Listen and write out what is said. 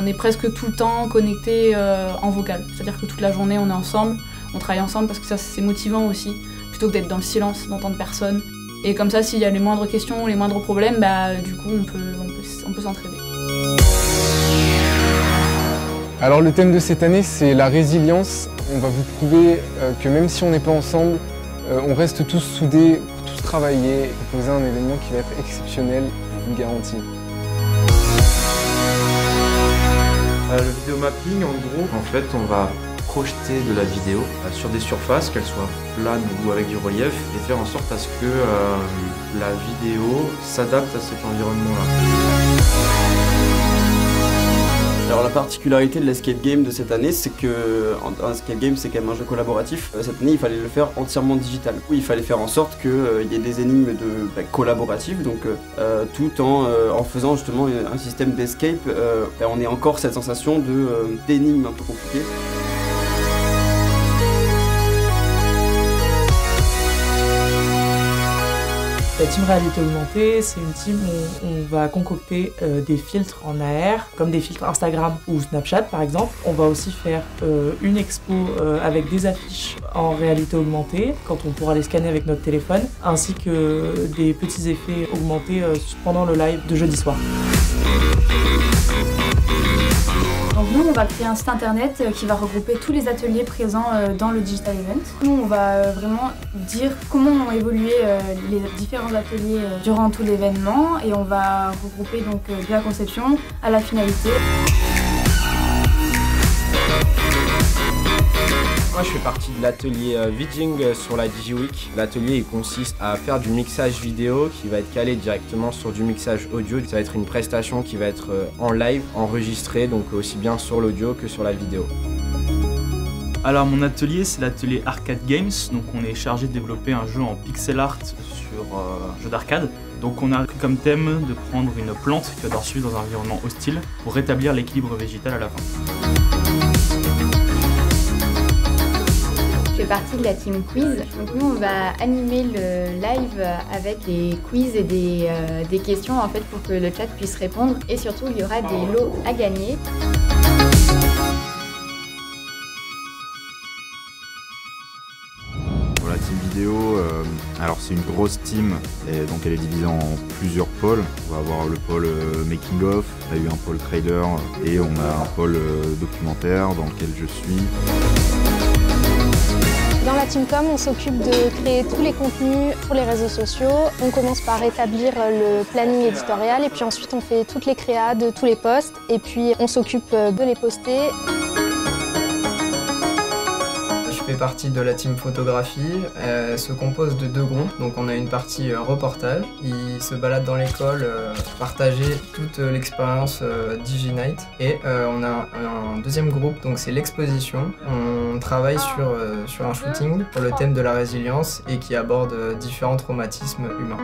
On est presque tout le temps connectés en vocal. C'est-à-dire que toute la journée, on est ensemble, on travaille ensemble parce que ça, c'est motivant aussi, plutôt que d'être dans le silence, d'entendre personne. Et comme ça, s'il y a les moindres questions, les moindres problèmes, du coup, on peut s'entraider. Alors le thème de cette année, c'est la résilience. On va vous prouver que même si on n'est pas ensemble, on reste tous soudés pour tous travailler et proposer un événement qui va être exceptionnel, je vous le garantis. Le vidéomapping, en gros, en fait, on va projeter de la vidéo sur des surfaces, qu'elles soient planes ou avec du relief, et faire en sorte à ce que la vidéo s'adapte à cet environnement-là. Alors la particularité de l'escape game de cette année, c'est que un escape game c'est quand même un jeu collaboratif. Cette année il fallait le faire entièrement digital. Il fallait faire en sorte qu'il y ait des énigmes collaboratives, donc tout en faisant justement un système d'escape, on ait encore cette sensation d'énigmes un peu compliquées. La team réalité augmentée, c'est une team où on va concocter des filtres en AR, comme des filtres Instagram ou Snapchat par exemple. On va aussi faire une expo avec des affiches en réalité augmentée, quand on pourra les scanner avec notre téléphone, ainsi que des petits effets augmentés pendant le live de jeudi soir. Donc nous, on va créer un site internet qui va regrouper tous les ateliers présents dans le Digital Event. Nous, on va vraiment dire comment ont évolué les différents ateliers durant tout l'événement et on va regrouper donc de la conception à la finalité. Moi je fais partie de l'atelier VJing sur la DigiWeek. L'atelier consiste à faire du mixage vidéo qui va être calé directement sur du mixage audio. Ça va être une prestation qui va être en live, enregistrée, donc aussi bien sur l'audio que sur la vidéo. Alors mon atelier c'est l'atelier Arcade Games, donc on est chargé de développer un jeu en pixel art sur jeu d'arcade. Donc on a pris comme thème de prendre une plante qui va devoir suivre dans un environnement hostile pour rétablir l'équilibre végétal à la fin. Je fais partie de la team quiz. Donc nous on va animer le live avec des quiz et des questions en fait pour que le chat puisse répondre et surtout il y aura des lots à gagner. Pour la team vidéo, alors c'est une grosse team et donc elle est divisée en plusieurs pôles. On va avoir le pôle making of, on a eu un pôle trailer et on a un pôle documentaire dans lequel je suis. Dans la Team Com, on s'occupe de créer tous les contenus pour les réseaux sociaux. On commence par établir le planning éditorial et puis ensuite on fait toutes les créas de tous les posts et puis on s'occupe de les poster. Je fais partie de la team photographie. Elle se compose de deux groupes. Donc on a une partie reportage. Ils se baladent dans l'école, partager toute l'expérience DigiNight. Et on a un deuxième groupe, donc c'est l'exposition. On travaille sur un shooting pour le thème de la résilience et qui aborde différents traumatismes humains.